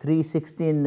3:16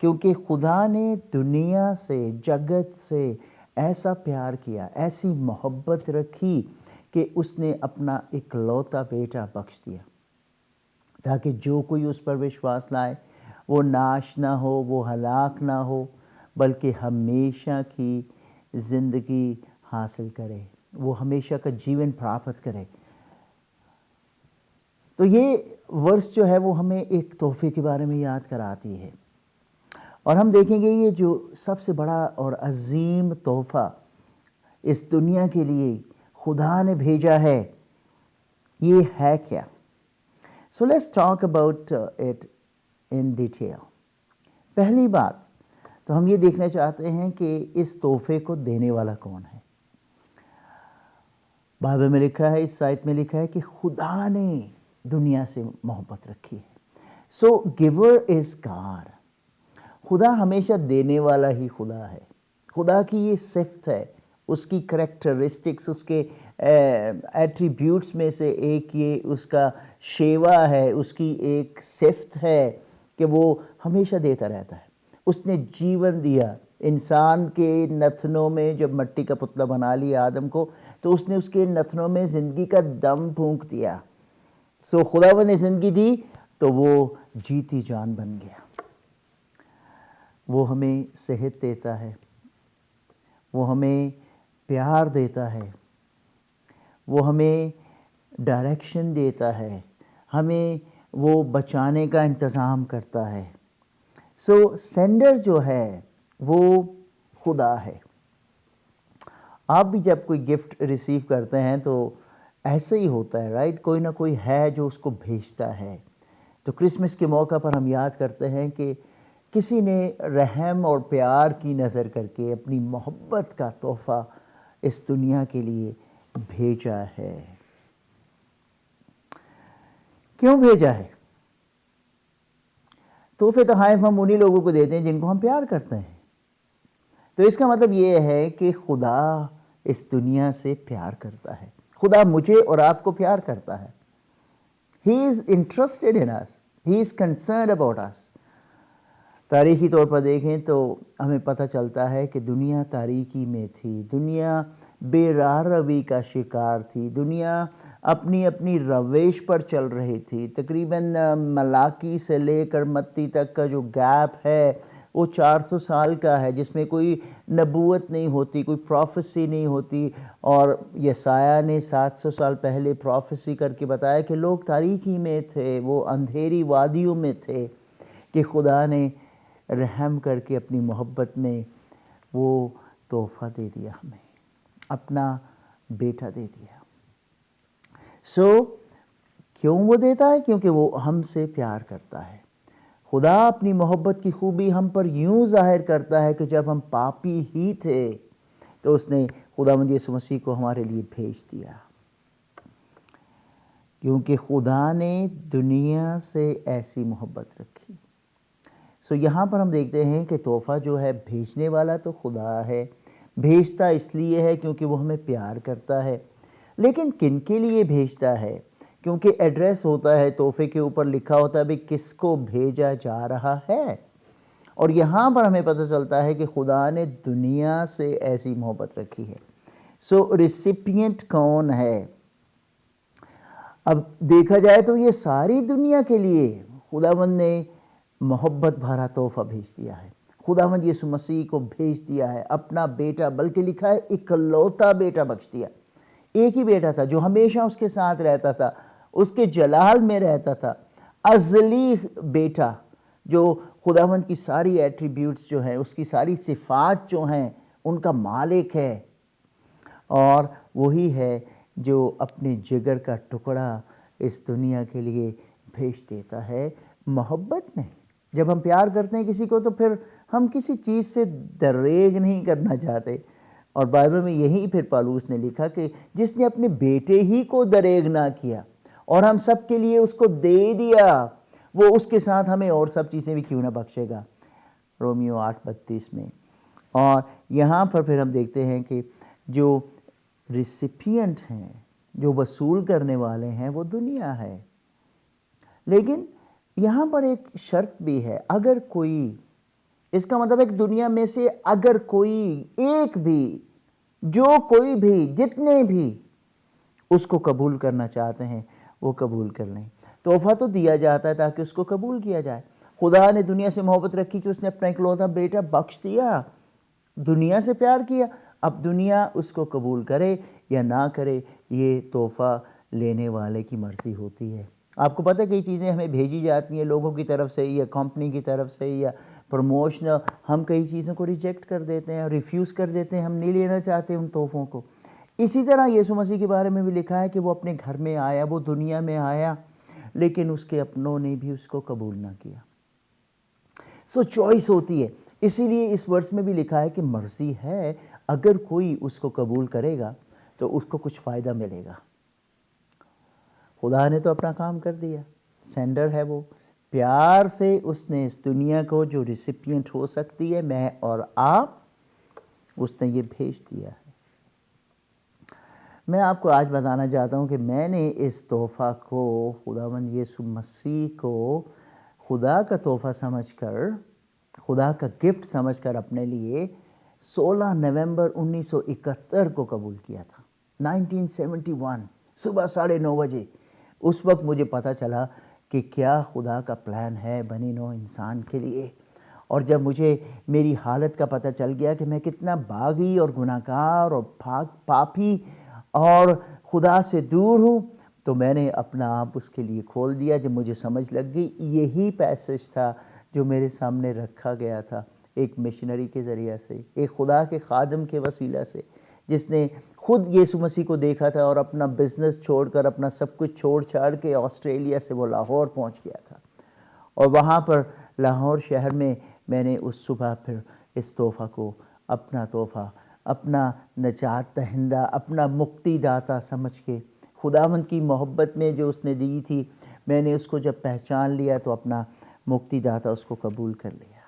کیونکہ خدا نے دنیا سے جگت سے ایسا پیار کیا، ایسی محبت رکھی کہ اس نے اپنا اکلوتا بیٹا بخش دیا تاکہ جو کوئی اس پر وشواس لائے وہ ناش نہ ہو، وہ ہلاک نہ ہو، بلکہ ہمیشہ کی زندگی حاصل کرے، وہ ہمیشہ کا جیون پراپت کرے۔ تو یہ ورس جو ہے وہ ہمیں ایک تحفے کے بارے میں یاد کراتی ہے، اور ہم دیکھیں گے یہ جو سب سے بڑا اور عظیم تحفہ اس دنیا کے لیے خدا نے بھیجا ہے، یہ ہے کیا؟ So let's talk about it in detail. پہلی بات تو ہم یہ دیکھنا چاہتے ہیں کہ اس تحفے کو دینے والا کون ہے۔ بائبل میں لکھا ہے، اس آیت میں لکھا ہے کہ خدا نے دنیا سے محبت رکھی ہے۔ So giver is God. خدا ہمیشہ دینے والا ہی خدا ہے۔ خدا کی یہ صفت ہے، اس کی کریکٹرسٹکس، اس کے ایٹریبیوٹس میں سے ایک یہ اس کا شیوا ہے، اس کی ایک صفت ہے کہ وہ ہمیشہ دیتا رہتا ہے۔ اس نے جیون دیا انسان کے نتنوں میں، جب مٹی کا پتلا بنا لیا آدم کو تو اس نے اس کے نتنوں میں زندگی کا دم پھونک دیا۔ سو خداوند نے زندگی دی تو وہ جیتی جان بن گیا۔ وہ ہمیں صحت دیتا ہے، وہ ہمیں پیار دیتا ہے، وہ ہمیں ڈائریکشن دیتا ہے، ہمیں وہ بچانے کا انتظام کرتا ہے۔ سو سینڈر جو ہے وہ خدا ہے۔ آپ بھی جب کوئی گفٹ ریسیو کرتے ہیں تو ایسے ہی ہوتا ہے، رائٹ؟ کوئی نہ کوئی ہے جو اس کو بھیجتا ہے۔ تو کرسمس کے موقع پر ہم یاد کرتے ہیں کہ کسی نے رحم اور پیار کی نظر کر کے اپنی محبت کا تحفہ اس دنیا کے لیے بھیجا ہے۔ کیوں بھیجا ہے؟ تحفے تحائف ہم انہی لوگوں کو دیتے ہیں جن کو ہم پیار کرتے ہیں۔ تو اس کا مطلب یہ ہے کہ خدا اس دنیا سے پیار کرتا ہے۔ خدا مجھے اور آپ کو پیار کرتا ہے۔ He is interested in us. He is concerned about us. تاریخی طور پر دیکھیں تو ہمیں پتہ چلتا ہے کہ دنیا تاریکی میں تھی، دنیا بے راہ روی کا شکار تھی، دنیا اپنی اپنی روش پر چل رہی تھی۔ تقریباً ملاکی سے لے کر متی تک کا جو گیپ ہے وہ 400 سال کا ہے، جس میں کوئی نبوت نہیں ہوتی، کوئی پروفیسی نہیں ہوتی، اور یسایہ نے 700 سال پہلے پروفیسی کر کے بتایا کہ لوگ تاریکی میں تھے، وہ اندھیری وادیوں میں تھے، کہ خدا نے رحم کر کے اپنی محبت میں وہ تحفہ دے دیا، ہمیں اپنا بیٹا دے دیا۔ سو کیوں وہ دیتا ہے؟ کیونکہ وہ ہم سے پیار کرتا ہے۔ خدا اپنی محبت کی خوبی ہم پر یوں ظاہر کرتا ہے کہ جب ہم پاپی ہی تھے تو اس نے خداوند یسوع مسیح کو ہمارے لیے بھیج دیا، کیونکہ خدا نے دنیا سے ایسی محبت رکھی۔ سو یہاں پر ہم دیکھتے ہیں کہ تحفہ جو ہے بھیجنے والا تو خدا ہے، بھیجتا اس لیے ہے کیونکہ وہ ہمیں پیار کرتا ہے۔ لیکن کن کے لیے بھیجتا ہے؟ کیونکہ ایڈریس ہوتا ہے، تحفے کے اوپر لکھا ہوتا ہے بھی کس کو بھیجا جا رہا ہے، اور یہاں پر ہمیں پتہ چلتا ہے کہ خدا نے دنیا سے ایسی محبت رکھی ہے۔ سو ریسیپینٹ کون ہے؟ اب دیکھا جائے تو یہ ساری دنیا کے لیے خداوند نے محبت بھرا تحفہ بھیج دیا ہے۔ خداوند یسوع مسیح کو بھیج دیا ہے، اپنا بیٹا، بلکہ لکھا ہے اکلوتا بیٹا بخش دیا۔ ایک ہی بیٹا تھا جو ہمیشہ اس کے ساتھ رہتا تھا، اس کے جلال میں رہتا تھا، ازلی بیٹا جو خداوند کی ساری ایٹریبیوٹس جو ہیں، اس کی ساری صفات جو ہیں، ان کا مالک ہے، اور وہی ہے جو اپنے جگر کا ٹکڑا اس دنیا کے لیے بھیج دیتا ہے محبت میں۔ جب ہم پیار کرتے ہیں کسی کو تو پھر ہم کسی چیز سے دریغ نہیں کرنا چاہتے، اور بائبل میں یہی پھر پالوس نے لکھا کہ جس نے اپنے بیٹے ہی کو دریغ نہ کیا اور ہم سب کے لیے اس کو دے دیا، وہ اس کے ساتھ ہمیں اور سب چیزیں بھی کیوں نہ بخشے گا، رومیو 8:32 میں۔ اور یہاں پر پھر ہم دیکھتے ہیں کہ جو ریسیپینٹ ہیں، جو وصول کرنے والے ہیں، وہ دنیا ہے۔ لیکن یہاں پر ایک شرط بھی ہے، اگر کوئی اس کا مطلب ہے کہ دنیا میں سے اگر کوئی ایک بھی، جو کوئی بھی، جتنے بھی اس کو قبول کرنا چاہتے ہیں وہ قبول کر لیں۔ تحفہ تو دیا جاتا ہے تاکہ اس کو قبول کیا جائے۔ خدا نے دنیا سے محبت رکھی کہ اس نے اپنا اکلوتا بیٹا بخش دیا، دنیا سے پیار کیا۔ اب دنیا اس کو قبول کرے یا نہ کرے، یہ تحفہ لینے والے کی مرضی ہوتی ہے۔ آپ کو پتہ ہے کئی چیزیں ہمیں بھیجی جاتی ہیں لوگوں کی طرف سے یا کمپنی کی طرف سے یا پروموشنل، ہم کئی چیزوں کو ریجیکٹ کر دیتے ہیں، ریفیوز کر دیتے ہیں، ہم نہیں لینا چاہتے ان تحفوں کو۔ اسی طرح یسوع مسیح کے بارے میں بھی لکھا ہے کہ وہ اپنے گھر میں آیا، وہ دنیا میں آیا، لیکن اس کے اپنوں نے بھی اس کو قبول نہ کیا۔ سو چوائس ہوتی ہے، اسی لیے اس ورس میں بھی لکھا ہے کہ مرضی ہے، اگر کوئی اس کو قبول کرے گا تو اس کو کچھ فائدہ ملے گا۔ خدا نے تو اپنا کام کر دیا، سینڈر ہے وہ، پیار سے اس نے اس دنیا کو جو ریسیپینٹ ہو سکتی ہے، میں اور آپ، اس نے یہ بھیج دیا ہے۔ میں آپ کو آج بتانا چاہتا ہوں کہ میں نے اس تحفہ کو خداوند یسوع مسیح کو خدا کا تحفہ سمجھ کر، خدا کا گفٹ سمجھ کر اپنے لیے 16 نومبر 1971 کو قبول کیا تھا، 1971 صبح 9:30 بجے۔ اس وقت مجھے پتہ چلا کہ کیا خدا کا پلان ہے بنی نوع انسان کے لیے، اور جب مجھے میری حالت کا پتہ چل گیا کہ میں کتنا باغی اور گناہ گار اور پاپی اور خدا سے دور ہوں، تو میں نے اپنا آپ اس کے لیے کھول دیا۔ جب مجھے سمجھ لگ گئی، یہی پیسج تھا جو میرے سامنے رکھا گیا تھا ایک مشنری کے ذریعہ سے، ایک خدا کے خادم کے وسیلہ سے، جس نے خود یسوع مسیح کو دیکھا تھا اور اپنا بزنس چھوڑ کر، اپنا سب کچھ چھوڑ چھاڑ کے آسٹریلیا سے وہ لاہور پہنچ گیا تھا، اور وہاں پر لاہور شہر میں میں نے اس صبح پھر اس تحفہ کو اپنا تحفہ، اپنا نجات دہندہ، اپنا مکتی داتا سمجھ کے، خداوند کی محبت میں جو اس نے دی تھی، میں نے اس کو جب پہچان لیا تو اپنا مکتی داتا اس کو قبول کر لیا۔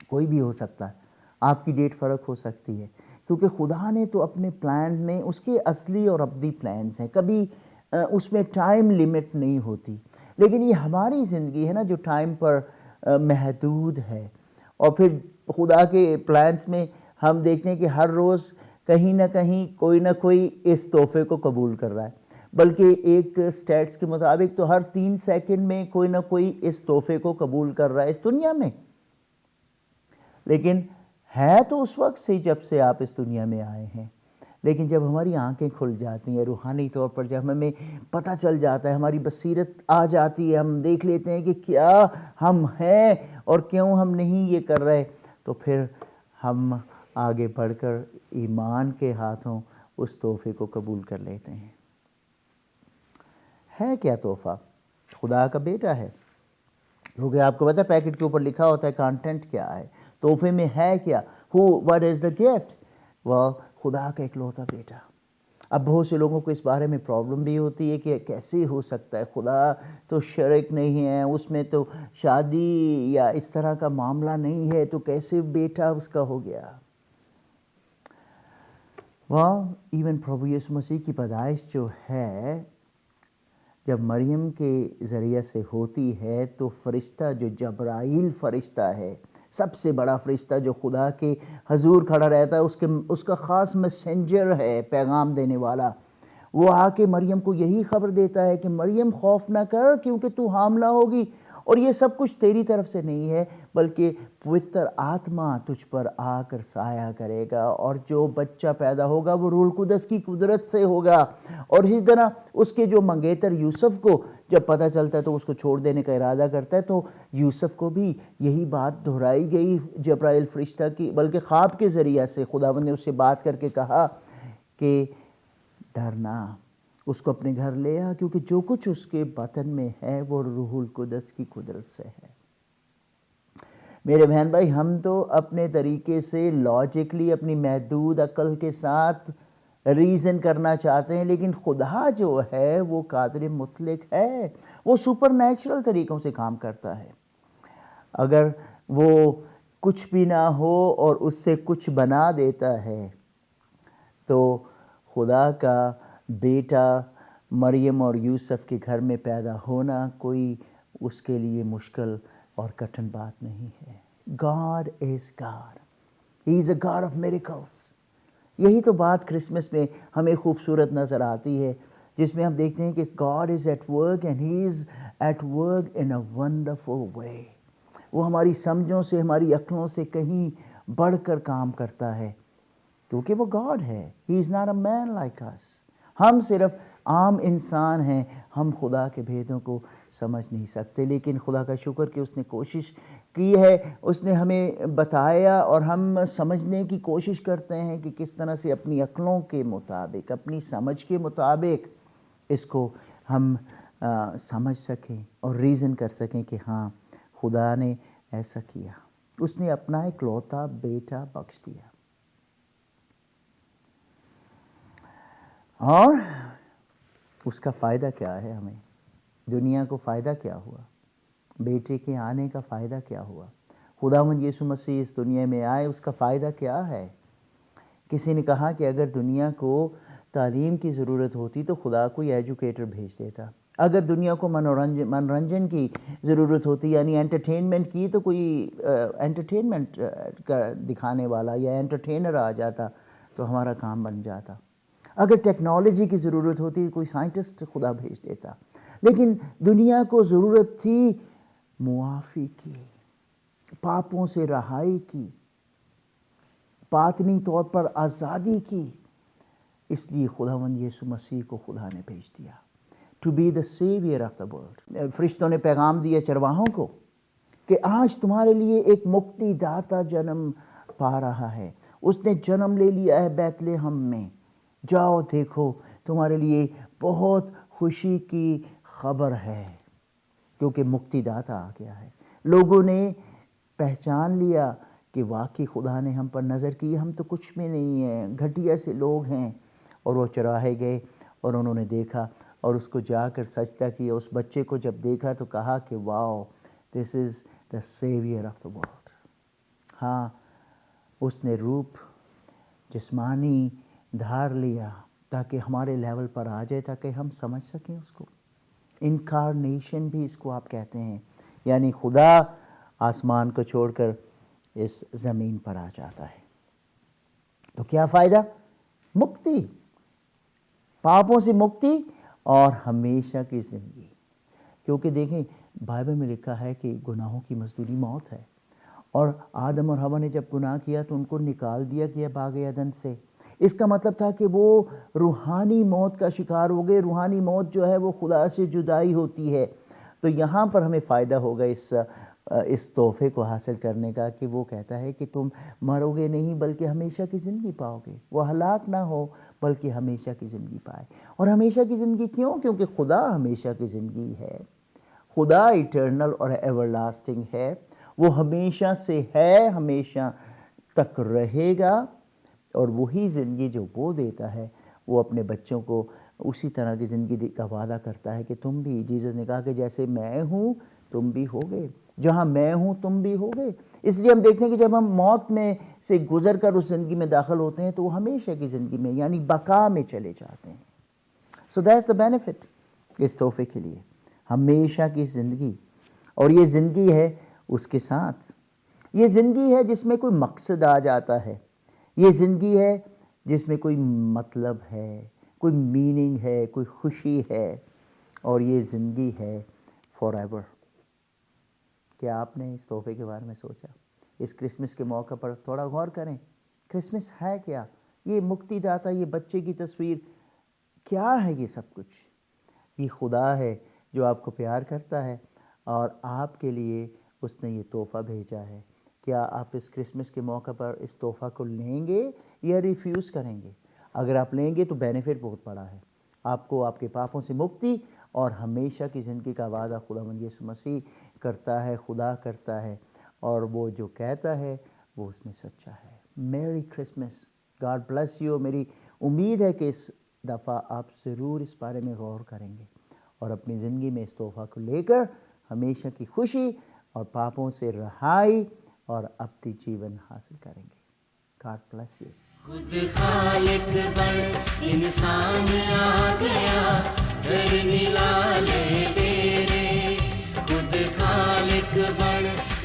کوئی بھی ہو سکتا ہے، آپ کی ڈیٹ فرق ہو سکتی ہے، کیونکہ خدا نے تو اپنے پلان میں، اس کے اصلی اور ابدی پلانز ہیں، کبھی اس میں ٹائم لیمٹ نہیں ہوتی، لیکن یہ ہماری زندگی ہے نا جو ٹائم پر محدود ہے۔ اور پھر خدا کے پلانز میں ہم دیکھتے ہیں کہ ہر روز کہیں نہ کہیں کوئی نہ کوئی اس تحفے کو قبول کر رہا ہے، بلکہ ایک سٹیٹس کے مطابق تو ہر 3 سیکنڈ میں کوئی نہ کوئی اس تحفے کو قبول کر رہا ہے اس دنیا میں۔ لیکن ہے تو اس وقت سے جب سے آپ اس دنیا میں آئے ہیں، لیکن جب ہماری آنکھیں کھل جاتی ہیں روحانی طور پر، جب ہمیں پتہ چل جاتا ہے، ہماری بصیرت آ جاتی ہے، ہم دیکھ لیتے ہیں کہ کیا ہم ہیں اور کیوں ہم نہیں یہ کر رہے، تو پھر ہم آگے بڑھ کر ایمان کے ہاتھوں اس تحفے کو قبول کر لیتے ہیں۔ ہے کیا تحفہ؟ خدا کا بیٹا ہے، کیونکہ آپ کو پتہ ہے پیکٹ کے اوپر لکھا ہوتا ہے کانٹینٹ کیا ہے، تحفے میں ہے کیا، what is the gift؟ وہ خدا کا اکلوتا بیٹا۔ اب بہت سے لوگوں کو اس بارے میں پرابلم بھی ہوتی ہے کہ کیسے ہو سکتا ہے، خدا تو شرک نہیں ہے، اس میں تو شادی یا اس طرح کا معاملہ نہیں ہے، تو کیسے بیٹا اس کا ہو گیا؟ ایون پربھو یسوع مسیح کی پیدائش جو ہے، جب مریم کے ذریعے سے ہوتی ہے، تو فرشتہ جو جبرائیل فرشتہ ہے، سب سے بڑا فرشتہ جو خدا کے حضور کھڑا رہتا ہے، اس کا خاص میسنجر ہے، پیغام دینے والا، وہ آ کے مریم کو یہی خبر دیتا ہے کہ مریم خوف نہ کر، کیونکہ تو حاملہ ہوگی، اور یہ سب کچھ تیری طرف سے نہیں ہے، بلکہ پوتر آتما تجھ پر آ کر سایہ کرے گا، اور جو بچہ پیدا ہوگا وہ روح القدس کی قدرت سے ہوگا۔ اور اسی طرح اس کے جو منگیتر یوسف کو جب پتہ چلتا ہے تو اس کو چھوڑ دینے کا ارادہ کرتا ہے، تو یوسف کو بھی یہی بات دہرائی گئی جبرائیل فرشتہ کی، بلکہ خواب کے ذریعہ سے خداوند نے اس سے بات کر کے کہا کہ ڈرنا، اس کو اپنے گھر لے آ، کیونکہ جو کچھ اس کے بطن میں ہے وہ روح القدس کی قدرت سے ہے۔ میرے بہن بھائی، ہم تو اپنے طریقے سے لاجکلی اپنی محدود عقل کے ساتھ ریزن کرنا چاہتے ہیں، لیکن خدا جو ہے وہ قادر مطلق ہے، وہ سپر نیچرل طریقوں سے کام کرتا ہے۔ اگر وہ کچھ بھی نہ ہو اور اس سے کچھ بنا دیتا ہے، تو خدا کا بیٹا مریم اور یوسف کے گھر میں پیدا ہونا کوئی اس کے لیے مشکل اور کٹھن بات نہیں ہے۔ God is God. He is a God of miracles. یہی تو بات کرسمس میں ہمیں خوبصورت نظر آتی ہے، جس میں ہم دیکھتے ہیں کہ God is at work and He is at work in a wonderful way. وہ ہماری سمجھوں سے، ہماری عقلوں سے کہیں بڑھ کر کام کرتا ہے، کیونکہ وہ God ہے. He is not a man like us. ہم صرف عام انسان ہیں، ہم خدا کے بھیدوں کو سمجھ نہیں سکتے، لیکن خدا کا شکر کہ اس نے کوشش کی ہے، اس نے ہمیں بتایا اور ہم سمجھنے کی کوشش کرتے ہیں کہ کس طرح سے اپنی عقلوں کے مطابق، اپنی سمجھ کے مطابق اس کو ہم سمجھ سکیں اور ریزن کر سکیں کہ ہاں خدا نے ایسا کیا، اس نے اپنا اکلوتا بیٹا بخش دیا. اور اس کا فائدہ کیا ہے ہمیں؟ دنیا کو فائدہ کیا ہوا؟ بیٹے کے آنے کا فائدہ کیا ہوا؟ خداوند یسوع مسیح اس دنیا میں آئے، اس کا فائدہ کیا ہے؟ کسی نے کہا کہ اگر دنیا کو تعلیم کی ضرورت ہوتی تو خدا کوئی ایجوکیٹر بھیج دیتا. اگر دنیا کو منورنجن کی ضرورت ہوتی، یعنی انٹرٹینمنٹ کی، تو کوئی انٹرٹینمنٹ کا دکھانے والا یا انٹرٹینر آ جاتا تو ہمارا کام بن جاتا. اگر ٹیکنالوجی کی ضرورت ہوتی کوئی سائنٹسٹ خدا بھیج دیتا. لیکن دنیا کو ضرورت تھی معافی کی، پاپوں سے رہائی کی، باطنی طور پر آزادی کی. اس لیے خداوند یسوع مسیح کو خدا نے بھیج دیا. To be the saviour of the world. فرشتوں نے پیغام دیا چرواہوں کو کہ آج تمہارے لیے ایک مکتی داتا جنم پا رہا ہے. اس نے جنم لے لیا ہے بیت لحم میں. جاؤ دیکھو، تمہارے لیے بہت خوشی کی خبر ہے، کیونکہ مکتی داتا آ گیا ہے. لوگوں نے پہچان لیا کہ واقعی خدا نے ہم پر نظر کی، ہم تو کچھ بھی نہیں ہیں، گھٹیا سے لوگ ہیں. اور وہ چراہے گئے اور انہوں نے دیکھا اور اس کو جا کر سجدہ کیا. اس بچے کو جب دیکھا تو کہا کہ واو، دس از دا سیویئر آف دا ورلڈ. ہاں، اس نے روپ جسمانی دھار لیا تاکہ ہمارے لیول پر آ جائے، تاکہ ہم سمجھ سکیں اس کو. انکارنیشن بھی اس کو آپ کہتے ہیں، یعنی خدا آسمان کو چھوڑ کر اس زمین پر آ جاتا ہے. تو کیا فائدہ؟ مکتی، پاپوں سے مکتی اور ہمیشہ کی زندگی. کیونکہ دیکھیں بائبل میں لکھا ہے کہ گناہوں کی مزدوری موت ہے، اور آدم اور حوا نے جب گناہ کیا تو ان کو نکال دیا گیا باغ عدن سے. اس کا مطلب تھا کہ وہ روحانی موت کا شکار ہو گئے. روحانی موت جو ہے وہ خدا سے جدائی ہوتی ہے. تو یہاں پر ہمیں فائدہ ہوگا اس تحفے کو حاصل کرنے کا، کہ وہ کہتا ہے کہ تم مرو گے نہیں بلکہ ہمیشہ کی زندگی پاؤ گے. وہ ہلاک نہ ہو بلکہ ہمیشہ کی زندگی پائے. اور ہمیشہ کی زندگی کیوں؟ کیونکہ خدا ہمیشہ کی زندگی ہے. خدا ایٹرنل اور ایور لاسٹنگ ہے. وہ ہمیشہ سے ہے، ہمیشہ تک رہے گا. اور وہی زندگی جو وہ دیتا ہے، وہ اپنے بچوں کو اسی طرح کی زندگی کا وعدہ کرتا ہے کہ تم بھی، جیسس نے کہا کہ جیسے میں ہوں تم بھی ہوگے، جہاں میں ہوں تم بھی ہوگے. اس لیے ہم دیکھتے ہیں کہ جب ہم موت میں سے گزر کر اس زندگی میں داخل ہوتے ہیں تو وہ ہمیشہ کی زندگی میں، یعنی بقا میں چلے جاتے ہیں. سو دیٹس دا بینیفٹ اس تحفے کے لیے، ہمیشہ کی زندگی. اور یہ زندگی ہے اس کے ساتھ، یہ زندگی ہے جس میں کوئی مقصد آ جاتا ہے. یہ زندگی ہے جس میں کوئی مطلب ہے، کوئی میننگ ہے، کوئی خوشی ہے. اور یہ زندگی ہے فار ایور. کیا آپ نے اس تحفے کے بارے میں سوچا؟ اس کرسمس کے موقع پر تھوڑا غور کریں. کرسمس ہے کیا؟ یہ مکتی داتا، یہ بچے کی تصویر، کیا ہے یہ سب کچھ؟ یہ خدا ہے جو آپ کو پیار کرتا ہے اور آپ کے لیے اس نے یہ تحفہ بھیجا ہے. کیا آپ اس کرسمس کے موقع پر اس تحفہ کو لیں گے یا ریفیوز کریں گے؟ اگر آپ لیں گے تو بینیفٹ بہت بڑا ہے. آپ کو آپ کے پاپوں سے مکتی اور ہمیشہ کی زندگی کا وعدہ خداوند یسوع مسیح کرتا ہے، خدا کرتا ہے، اور وہ جو کہتا ہے وہ اس میں سچا ہے. میری کرسمس. God bless you. میری امید ہے کہ اس دفعہ آپ ضرور اس بارے میں غور کریں گے اور اپنی زندگی میں اس تحفہ کو لے کر ہمیشہ کی خوشی اور پاپوں سے رہائی اور ابدی جیون حاصل کریں گے. God bless you. خود خالق بن انسان آ گیا، چرنی لالے تیرے. خود خالق بن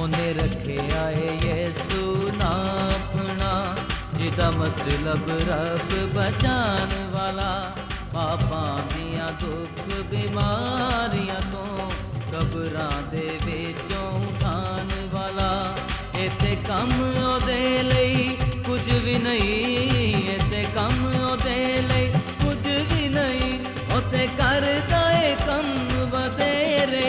ਉਹਨੇ ਰੱਖਿਆ ਏ ਯੇਸੂ ਨਾਮ ਆਪਣਾ, ਜਿਹਦਾ ਮਤਲਬ ਰੱਬ ਬਚਾਉਣ ਵਾਲਾ। ਪਾਪਾਂ ਦੀਆਂ ਦੁੱਖ ਬਿਮਾਰੀਆਂ ਤੋਂ ਕਬਰਾਂ ਦੇ ਵਿੱਚੋਂ ਉਠਾਉਣ ਵਾਲਾ। ਇੱਥੇ ਕੰਮ ਉਹਦੇ ਲਈ ਕੁਝ ਵੀ ਨਹੀਂ, ਇੱਥੇ ਕੰਮ ਉਹਦੇ ਲਈ ਕੁਝ ਵੀ ਨਹੀਂ, ਉੱਥੇ ਕਰਦਾ ਏ ਕੰਮ ਵਧੇਰੇ।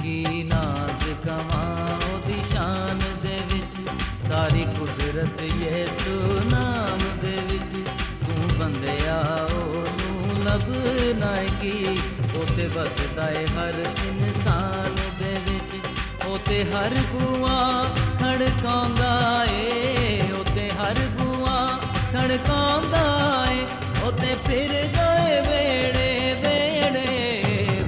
ਕੀ ਨਾਜ਼ ਕਵਾਂ ਉਹਦੀ ਸ਼ਾਨ ਦੇ ਵਿੱਚ, ਸਾਰੀ ਕੁਦਰਤ ਯੇਸੂ ਨਾਮ ਦੇ ਵਿੱਚ। ਤੂੰ ਬੰਦਿਆ ਉਹਨੂੰ ਲੱਭਣਾ ਕੀ, ਉਹ ਤੇ ਵਸਦਾ ਏ ਹਰ ਇਨਸਾਨ ਦੇ ਵਿੱਚ। ਉਹ ਤੇ ਹਰ ਬੂਆ ਖੜਕਾਉਂਦਾ ਏ, ਉਹ ਤੇ ਹਰ ਬੂਆ ਖੜਕਾਉਂਦਾ ਏ, ਉਹ ਤੇ ਫਿਰਦਾ ਏ ਵੇੜੇ ਵੇੜੇ।